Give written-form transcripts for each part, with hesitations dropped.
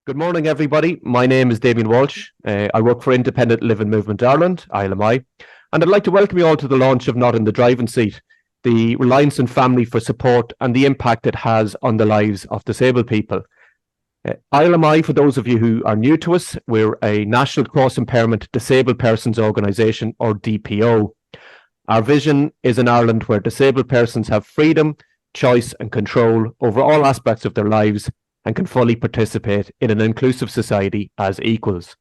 Good morning, everybody. My name is Damien Walshe. I work for Independent Living Movement Ireland, ILMI, and I'd like to welcome you all to the launch of Not in the Driving Seat, the Reliance on Family for Support and the impact it has on the lives of disabled people. ILMI, for those of you who are new to us, we're a National Cross-Impairment Disabled Persons Organisation, or DPO. Our vision is an Ireland where disabled persons have freedom, choice and control over all aspects of their lives and can fully participate in an inclusive society as equals.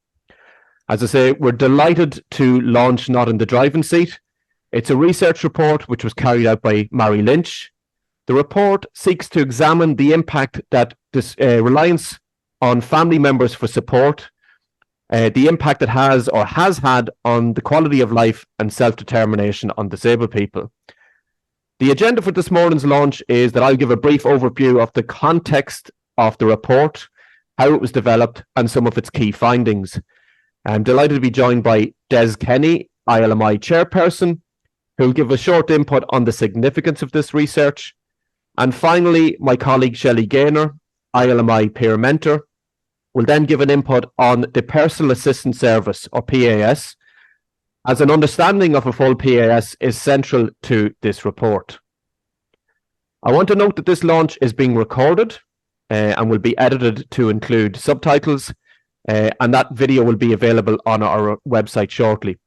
As I say, we're delighted to launch Not in the Driving Seat. It's a research report which was carried out by Marie Lynch. The report seeks to examine the impact that this reliance on family members for support, the impact it has or has had on the quality of life and self-determination on disabled people. The agenda for this morning's launch is that I'll give a brief overview of the context of the report, how it was developed, and some of its key findings. I'm delighted to be joined by Des Kenny, ILMI Chairperson, who will give a short input on the significance of this research. And finally, my colleague Shelly Gaynor, ILMI Peer Mentor, will then give an input on the Personal Assistance Service, or PAS, as an understanding of a full PAS is central to this report. I want to note that this launch is being recorded and will be edited to include subtitles, and that video will be available on our website shortly.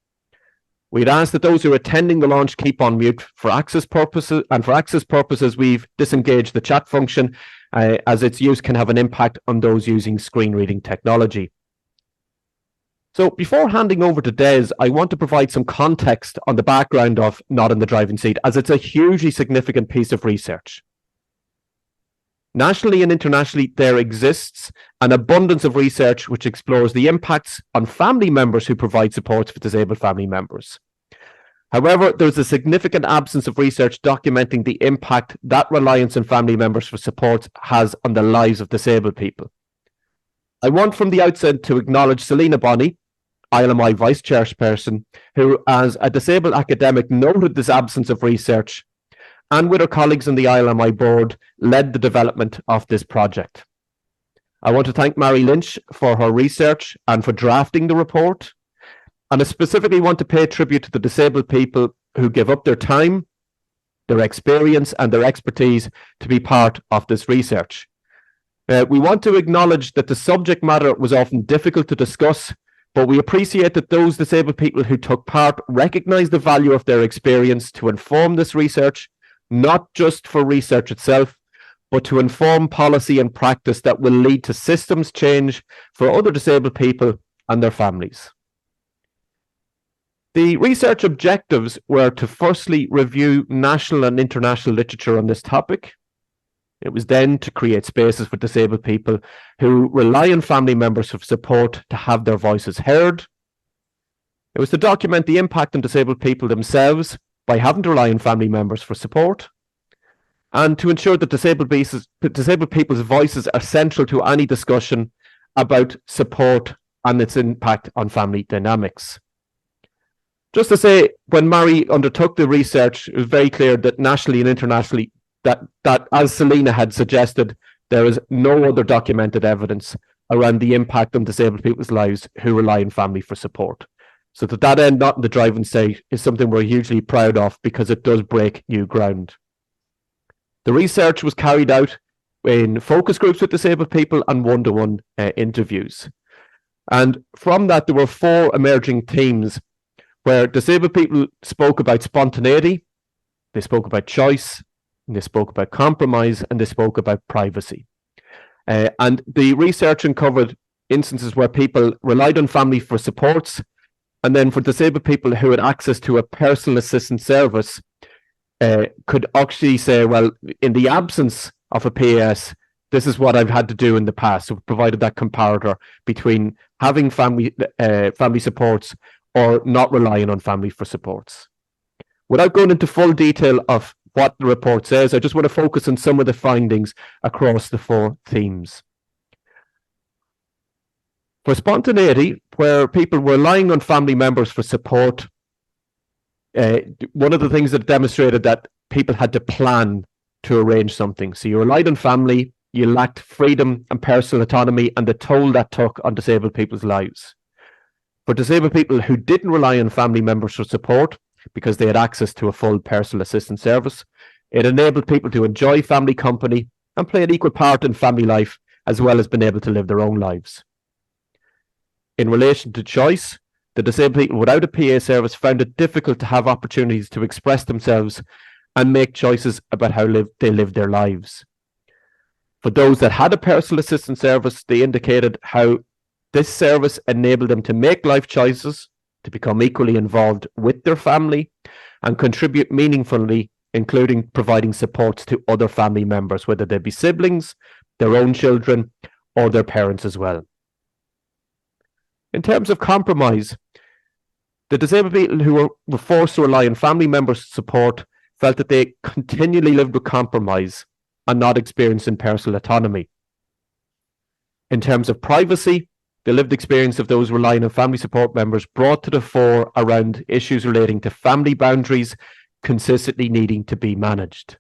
We'd ask that those who are attending the launch keep on mute for access purposes, and for access purposes we've disengaged the chat function as its use can have an impact on those using screen reading technology. So before handing over to Des, I want to provide some context on the background of Not in the Driving Seat, as it's a hugely significant piece of research. Nationally and internationally, there exists an abundance of research which explores the impacts on family members who provide supports for disabled family members. However, there's a significant absence of research documenting the impact that reliance on family members for support has on the lives of disabled people. I want from the outset to acknowledge Selina Bonnie, ILMI Vice Chairperson, who as a disabled academic noted this absence of research and with her colleagues on the ILMI board, led the development of this project. I want to thank Marie Lynch for her research and for drafting the report. And I specifically want to pay tribute to the disabled people who give up their time, their experience and their expertise to be part of this research. We want to acknowledge that the subject matter was often difficult to discuss, but we appreciate that those disabled people who took part recognize the value of their experience to inform this research, not just for research itself, but to inform policy and practice that will lead to systems change for other disabled people and their families. The research objectives were to firstly review national and international literature on this topic. It was then to create spaces for disabled people who rely on family members for support to have their voices heard. It was to document the impact on disabled people themselves by having to rely on family members for support, and to ensure that disabled people's voices are central to any discussion about support and its impact on family dynamics. Just to say, when Marie undertook the research, it was very clear that nationally and internationally, that as Selina had suggested, there is no other documented evidence around the impact on disabled people's lives who rely on family for support. So to that end, Not in the Driving Seat is something we're hugely proud of because it does break new ground. The research was carried out in focus groups with disabled people and one-to-one interviews. And from that, there were 4 emerging themes where disabled people spoke about spontaneity, they spoke about choice, and they spoke about compromise, and they spoke about privacy. And the research uncovered instances where people relied on family for supports, and then for disabled people who had access to a personal assistance service, could actually say, well, in the absence of a PAS, this is what I've had to do in the past. So we provided that comparator between having family supports or not relying on family for supports. Without going into full detail of what the report says, I just want to focus on some of the findings across the 4 themes. For spontaneity, where people were relying on family members for support, one of the things that demonstrated that people had to plan to arrange something. So you relied on family, you lacked freedom and personal autonomy and the toll that took on disabled people's lives. For disabled people who didn't rely on family members for support because they had access to a full personal assistance service, it enabled people to enjoy family company and play an equal part in family life, as well as being able to live their own lives. In relation to choice, the disabled people without a PA service found it difficult to have opportunities to express themselves and make choices about how they live their lives. For those that had a personal assistance service, they indicated how this service enabled them to make life choices, to become equally involved with their family, and contribute meaningfully, including providing supports to other family members, whether they be siblings, their own children, or their parents as well. In terms of compromise, the disabled people who were forced to rely on family members' support felt that they continually lived with compromise and not experiencing personal autonomy. In terms of privacy, the lived experience of those relying on family support members brought to the fore around issues relating to family boundaries consistently needing to be managed.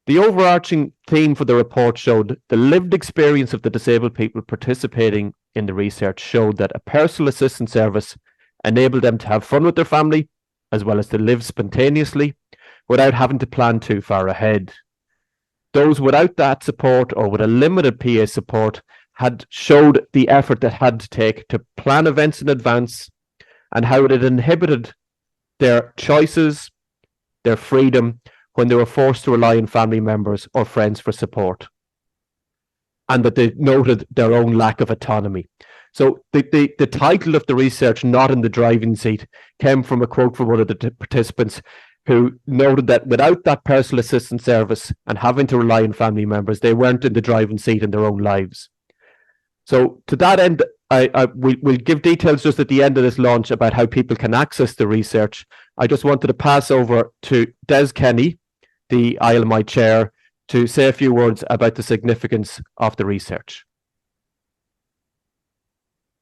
The overarching theme for the report showed the lived experience of the disabled people participating in the research showed that a personal assistance service enabled them to have fun with their family, as well as to live spontaneously without having to plan too far ahead. Those without that support or with a limited PA support had showed the effort that had to take to plan events in advance and how it had inhibited their choices, their freedom, when they were forced to rely on family members or friends for support, and that they noted their own lack of autonomy. So the title of the research, Not in the Driving Seat, came from a quote from one of the participants who noted that without that personal assistance service and having to rely on family members, they weren't in the driving seat in their own lives. So to that end, we'll give details just at the end of this launch about how people can access the research. I just wanted to pass over to Des Kenny, the ILMI chair, to say a few words about the significance of the research.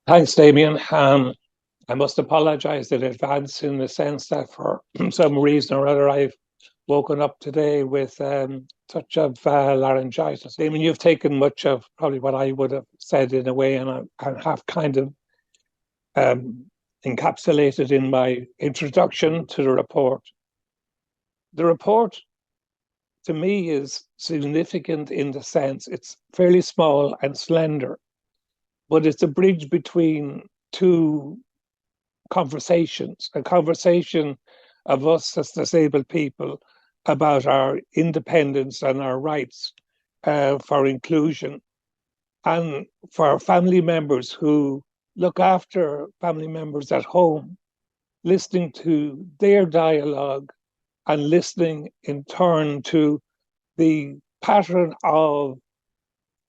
Thanks, Damien. I must apologise in advance in the sense that for some reason or other I've woken up today with touch of laryngitis. Damien, you've taken much of probably what I would have said in a way, and I have kind of encapsulated in my introduction to the report. The report, to me, is significant in the sense it's fairly small and slender, but it's a bridge between two conversations, a conversation of us as disabled people about our independence and our rights for inclusion, and for our family members who look after family members at home, listening to their dialogue and listening in turn to the pattern of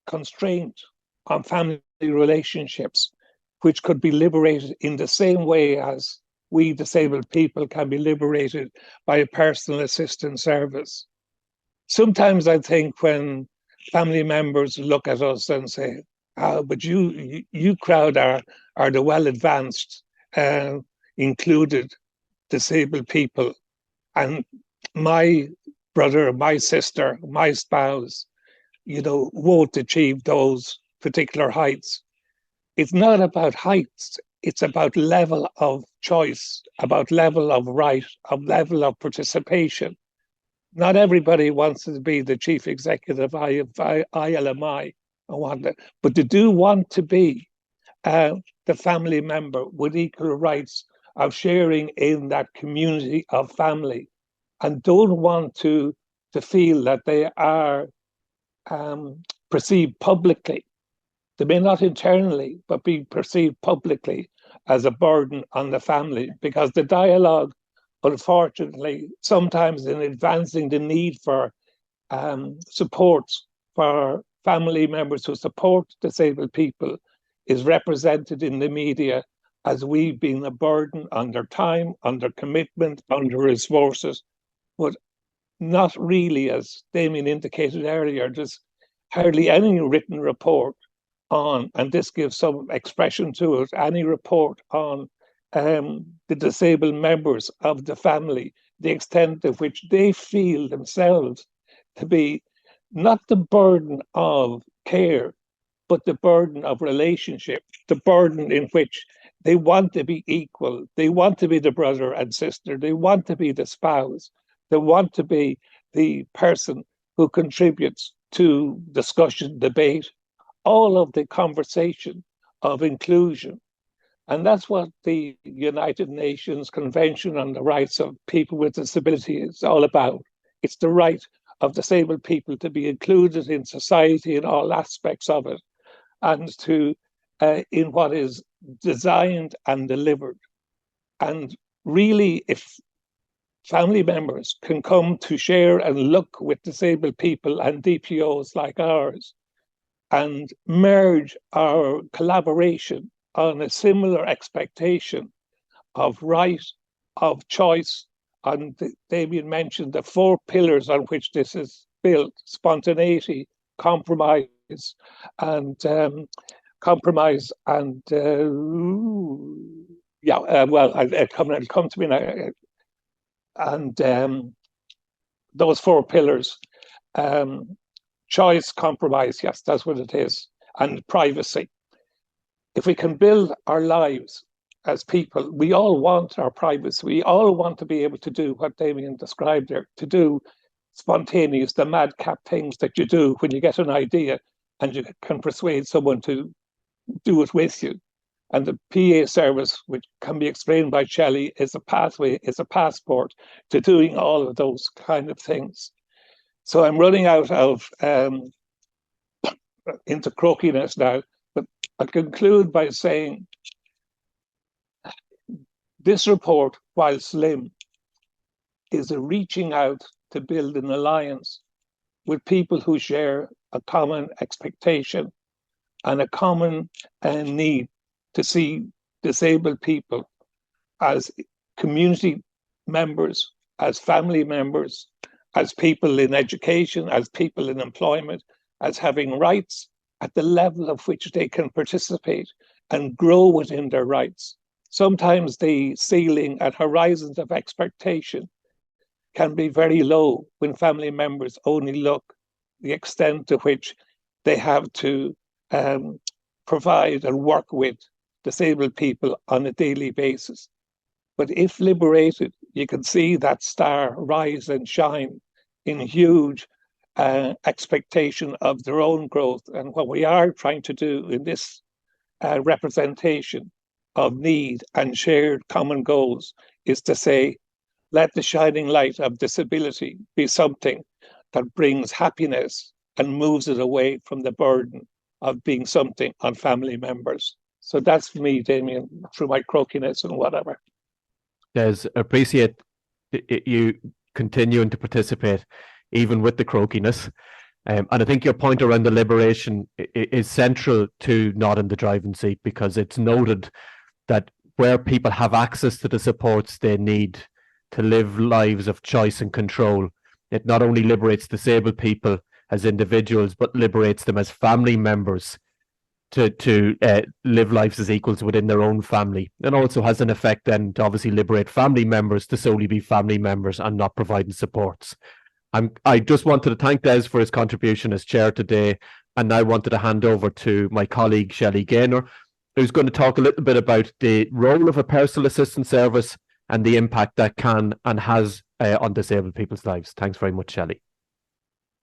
constraint on family relationships, which could be liberated in the same way as we disabled people can be liberated by a personal assistance service. Sometimes I think when family members look at us and say, "Oh, but you crowd are the well-advanced, included disabled people, and my brother, my sister, my spouse, won't achieve those particular heights." It's not about heights, it's about level of choice, about level of right, of level of participation. Not everybody wants to be the chief executive of ILMI, but they do want to be the family member with equal rights of sharing in that community of family, and don't want to feel that they are perceived publicly. They may not internally, but be perceived publicly as a burden on the family, because the dialogue, unfortunately, sometimes in advancing the need for support for family members who support disabled people, is represented in the media as we being a burden on their time, on their commitment, on their resources, but not really, as Damien indicated earlier. There's hardly any written report on, and this gives some expression to it, any report on the disabled members of the family, the extent to which they feel themselves to be not the burden of care, but the burden of relationship, the burden in which they want to be equal, they want to be the brother and sister, they want to be the spouse, they want to be the person who contributes to discussion, debate, all of the conversation of inclusion. And that's what the United Nations Convention on the Rights of People with Disability is all about. It's the right of disabled people to be included in society in all aspects of it, and to in what is designed and delivered. And really, if family members can come to share and look with disabled people and DPOs like ours and merge our collaboration on a similar expectation of right, of choice, and Damien mentioned the four pillars on which this is built: spontaneity, compromise, and compromise, and well, it'll come to me now. And those four pillars: choice, compromise, yes, that's what it is, and privacy. If we can build our lives as people, we all want our privacy. We all want to be able to do what Damien described there, to do spontaneous, the madcap things that you do when you get an idea and you can persuade someone to do it with you. And the PA service, which can be explained by Shelly, is a pathway, is a passport to doing all of those kind of things. So I'm running out of into croakiness now, but I'll conclude by saying this report, while slim, is a reaching out to build an alliance with people who share a common expectation and a common need to see disabled people as community members, as family members, as people in education, as people in employment, as having rights at the level of which they can participate and grow within their rights. Sometimes the ceiling and horizons of expectation can be very low when family members only look the extent to which they have to provide and work with disabled people on a daily basis. But if liberated, you can see that star rise and shine in huge expectation of their own growth. And what we are trying to do in this representation of need and shared common goals is to say, let the shining light of disability be something that brings happiness and moves it away from the burden of being something on family members. So that's me, Damien, through my croakiness and whatever. Des, appreciate you continuing to participate, even with the croakiness. And I think your point around the liberation is central to not in the driving seat, because it's noted that where people have access to the supports they need to live lives of choice and control, it not only liberates disabled people as individuals, but liberates them as family members to live lives as equals within their own family, and also has an effect then to obviously liberate family members to solely be family members and not providing supports. I just wanted to thank Des for his contribution as chair today, and now wanted to hand over to my colleague Shelly Gaynor, who's going to talk a little bit about the role of a personal assistance service and the impact that can and has on disabled people's lives. Thanks very much, Shelly.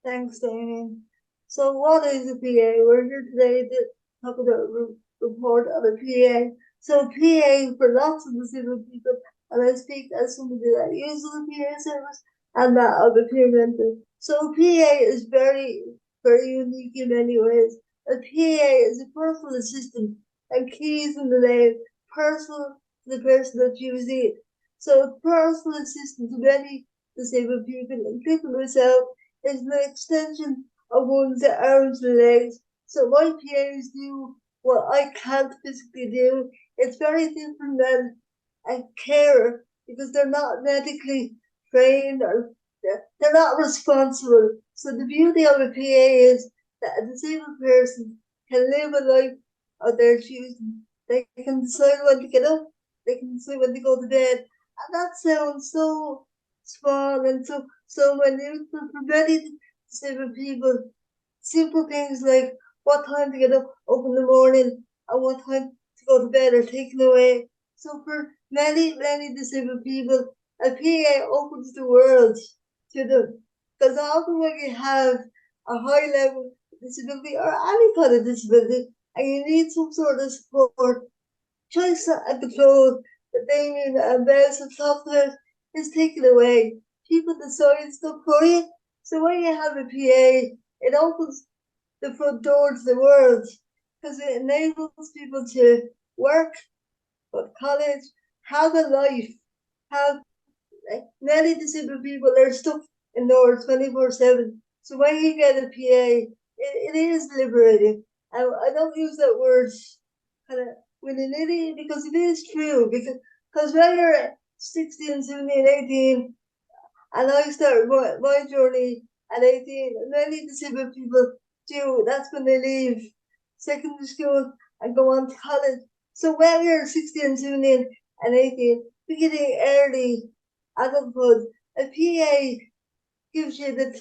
Thanks, Damien. So what is a PA? We're here today to talk about a report on a PA. So PA for lots of disabled people, and I speak as somebody that uses the PA service and that of a peer mentor. So PA is very, very unique in many ways. A PA is a personal assistant, and keys in the name, personal to the person that uses it. So a personal assistant to many disabled people, including myself, is an extension of one's arms and legs. So my PAs do what I can't physically do. It's very different than a carer, because they're not medically trained or they're not responsible. So the beauty of a PA is that a disabled person can live a life of their choosing. They can decide when to get up, they can decide when to go to bed. And that sounds so small and so minute, but for many disabled people simple things like what time to get up in the morning and what time to go to bed are taken away. So for many, many disabled people, a PA opens the world to them. Because often when you have a high level disability or any kind of disability and you need some sort of support, choice and control that Damien and Bells have talked about is taken away. People decide stuff for you. So when you have a PA, it opens the front door to the world because it enables people to work, go to college, have a life, have many disabled people are stuck indoors 24/7. So when you get a PA, it is liberating. I don't use that word kind of willy-nilly because it is true. Because when you're 16, 17, 18, and I started my journey at 18, and many disabled people do, that's when they leave secondary school and go on to college. So when you're 16, 17, and 18, beginning early adulthood, a PA gives you the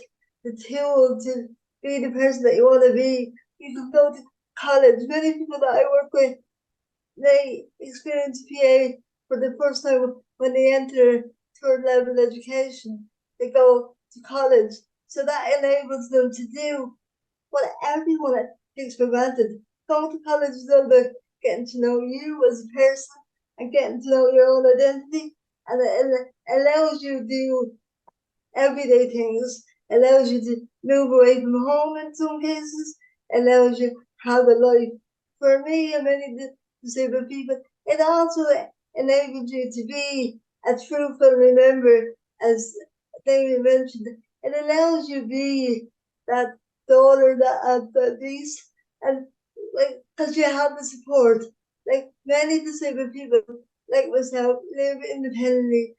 tool to be the person that you want to be. You can go to college. Many people that I work with, they experience PA for the first time when they enter third level education. They go to college. So that enables them to do what everyone takes for granted. Going to college is all about getting to know you as a person and getting to know your own identity. And it allows you to do everyday things, allows you to move away from home in some cases, allows you to have a life. For me and many disabled people, it also enables you to be a true family member, as David mentioned. It allows you to be that daughter, that niece, and like, because you have the support. Like many disabled people, like myself, live independently,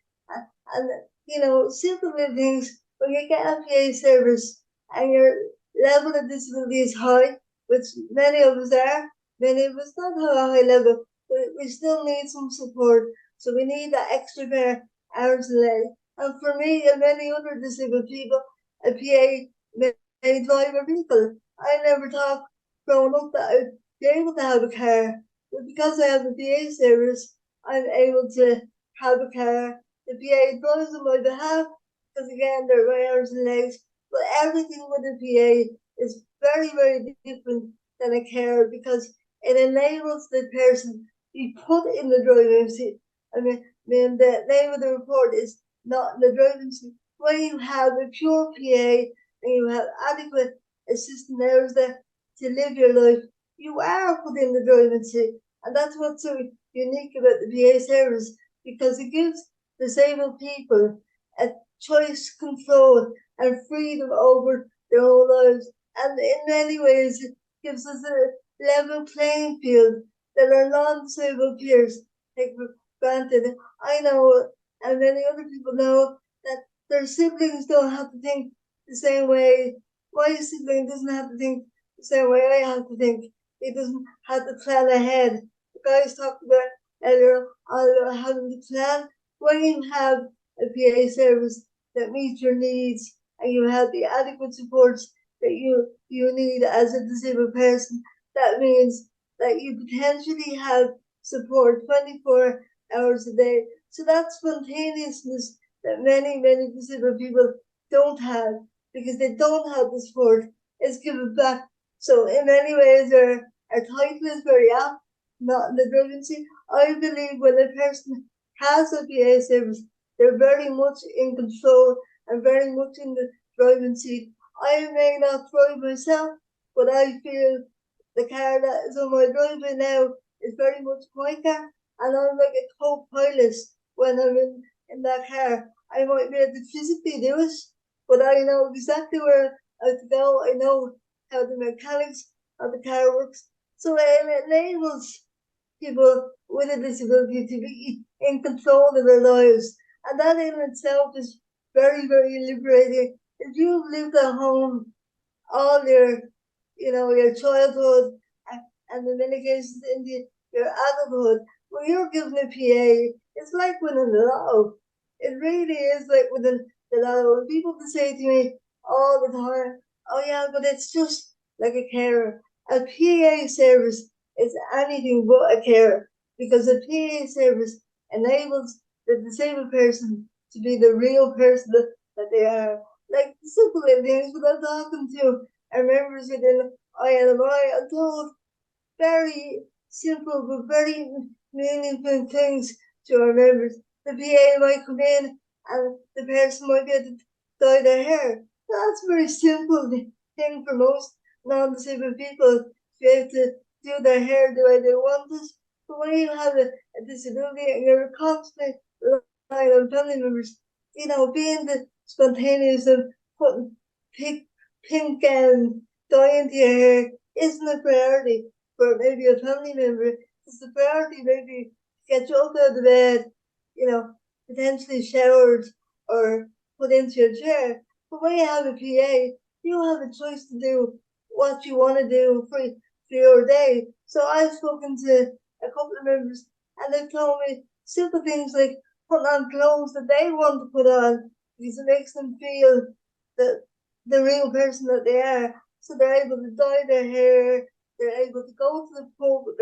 and you know, simple little things. When you get a PA service and your level of disability is high, which many of us are, many of us don't have a high level, but we still need some support. So we need that extra pair of arms and legs. And for me and many other disabled people, a PA may drive a vehicle. I never thought growing up that I'd be able to have a car. But because I have a PA service, I'm able to have a car. The PA drives on my behalf because again they're my arms and legs. But everything with the PA is very, very different than a carer because it enables the person to be put in the driving seat. I mean the name of the report is not in the driving seat. When you have a pure PA and you have adequate assistant hours there to live your life, you are put in the driving seat. And that's what's so unique about the PA service because it gives disabled people a choice, control, and freedom over their own lives. And in many ways, it gives us a level playing field that our non-disabled peers take for granted. I know, and many other people know, that their siblings don't have to think the same way. My sibling doesn't have to think the same way I have to think. He doesn't have to plan ahead. The guys talked about earlier on having to plan. When you have a PA service that meets your needs and you have the adequate supports that you need as a disabled person, that means that you potentially have support 24 hours a day. So that spontaneousness that many, many disabled people don't have because they don't have the support is given back. So in many ways our title is very apt, not in the driving seat. I believe when a person has a PA service, they're very much in control and very much in the driving seat. I may not drive myself, but I feel the car that is on my driveway now is very much my car, and I'm like a co-pilot when I'm in that car. I might be able to physically do it, but I know exactly where I have to go. I know how the mechanics of the car works. So it enables people with a disability to be in control of their lives. And that in itself is very, very liberating. If you've lived at home all your childhood and in many cases into your adulthood, when you're given a PA, it's like winning the lotto. It really is like winning the lotto. And people say to me all the time, oh yeah, but it's just like a carer. A PA service is anything but a carer, because a PA service enables the disabled person to be the real person that they are. Like simple things, when I'm talking to our members within ILMI, I'm told very simple but very meaningful things to our members. The PA might come in and the person might be able to dye their hair. That's a very simple thing for most non-disabled people to be able to do their hair the way they want it. But when you have a disability and you're constantly relying on family members, being the spontaneous and putting pink dye into your hair isn't a priority for maybe a family member. It's the priority maybe to get you up out of bed, potentially showered or put into a chair. But when you have a PA, you have a choice to do what you want to do for your day. So I've spoken to a couple of members and they've told me simple things like putting on clothes that they want to put on because it makes them feel the real person that they are. So they're able to dye their hair, they're able to go to the pub with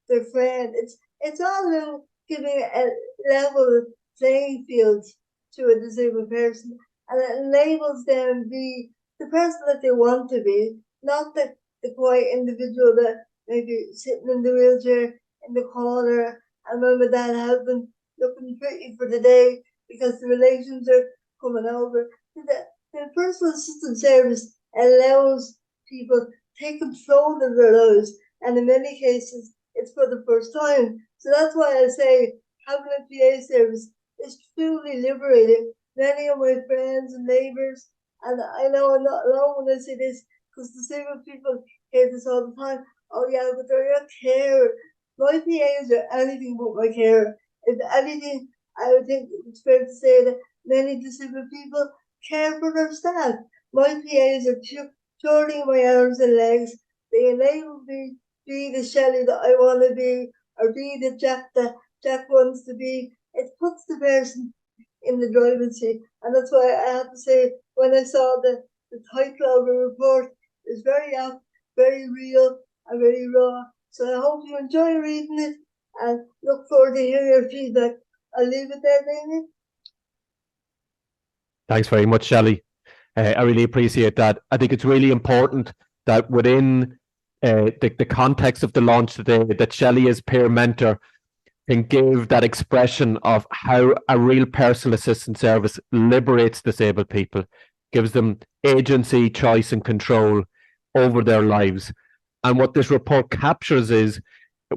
their friend. It's all about giving a level playing field to a disabled person, and it enables them to be the person that they want to be, not the quiet individual that maybe sitting in the wheelchair in the corner and mum and dad have been looking pretty for the day because the relations are coming over. The personal assistant service allows people to take control of their lives, and in many cases it's for the first time. So that's why I say having a PA service is truly liberating. Many of my friends and neighbours, and I know I'm not alone when I say this, because disabled people hear this all the time. Oh yeah, but they're your carer. My PAs are anything but my carer. If anything, I would think it's fair to say that many disabled people care for their staff. My PAs are purely my arms and legs. They enable me to be the Shelly that I want to be, or be the Jack that Jack wants to be. It puts the person in the driving seat, and that's why I have to say, when I saw the title of the report, it's very apt, very real, and very raw. So I hope you enjoy reading it, and look forward to hearing your feedback. I'll leave it there, Damien. Thanks very much, Shelly. I really appreciate that. I think it's really important that within the context of the launch today, that Shelly as peer mentor can give that expression of how a real personal assistance service liberates disabled people, gives them agency, choice and control over their lives. And what this report captures is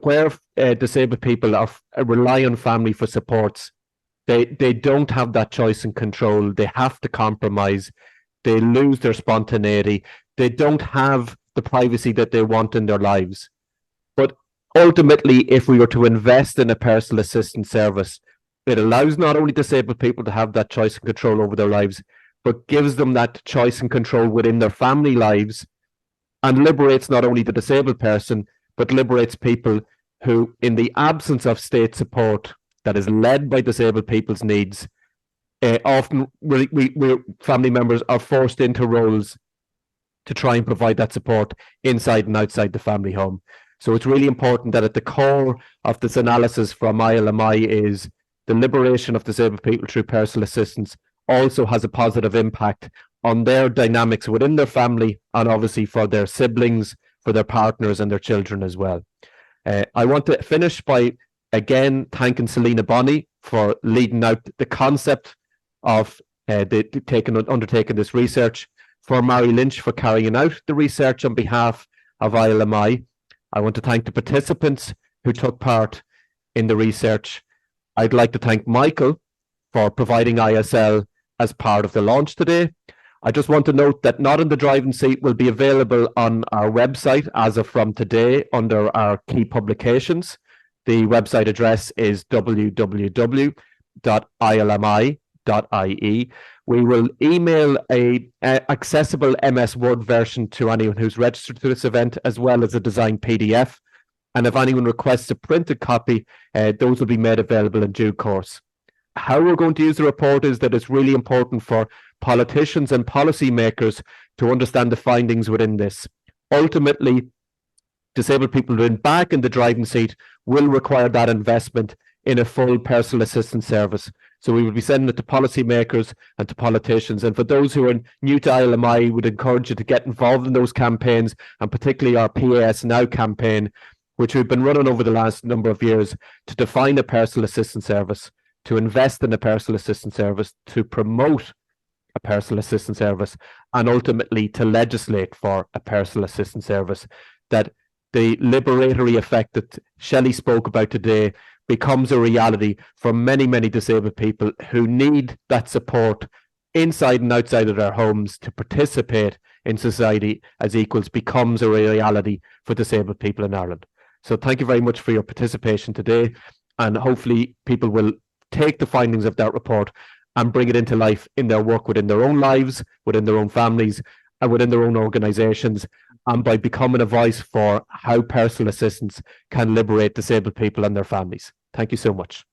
where disabled people rely on family for supports, they don't have that choice and control. They have to compromise. They lose their spontaneity. They don't have the privacy that they want in their lives. But ultimately, if we were to invest in a personal assistance service, it allows not only disabled people to have that choice and control over their lives, but gives them that choice and control within their family lives, and liberates not only the disabled person, but liberates people who, in the absence of state support that is led by disabled people's needs, often we family members are forced into roles to try and provide that support inside and outside the family home. So it's really important that at the core of this analysis from ILMI is the liberation of disabled people through personal assistance also has a positive impact on their dynamics within their family, and obviously for their siblings, for their partners and their children as well. I want to finish by again thanking Selina Bonnie for leading out the concept of undertaking this research, for Marie Lynch for carrying out the research on behalf of ILMI. I want to thank the participants who took part in the research. I'd like to thank Michael for providing ISL as part of the launch today. I just want to note that Not in the Driving Seat will be available on our website as of from today under our key publications. The website address is www.ilmi.ie. We will email a accessible MS Word version to anyone who's registered to this event, as well as a designed PDF. And if anyone requests a printed copy, those will be made available in due course. How we're going to use the report is that it's really important for politicians and policymakers to understand the findings within this. Ultimately, disabled people being back in the driving seat will require that investment in a full personal assistance service. So we will be sending it to policymakers and to politicians. And for those who are new to ILMI, would encourage you to get involved in those campaigns, and particularly our PAS Now campaign, which we've been running over the last number of years to define a personal assistance service, to invest in a personal assistance service, to promote a personal assistance service, and ultimately to legislate for a personal assistance service, that the liberatory effect that Shelly spoke about today becomes a reality for many, many disabled people who need that support inside and outside of their homes to participate in society as equals, becomes a reality for disabled people in Ireland. So thank you very much for your participation today, and hopefully people will take the findings of that report and bring it into life in their work within their own lives, within their own families, and within their own organisations, and by becoming a voice for how personal assistance can liberate disabled people and their families. Thank you so much.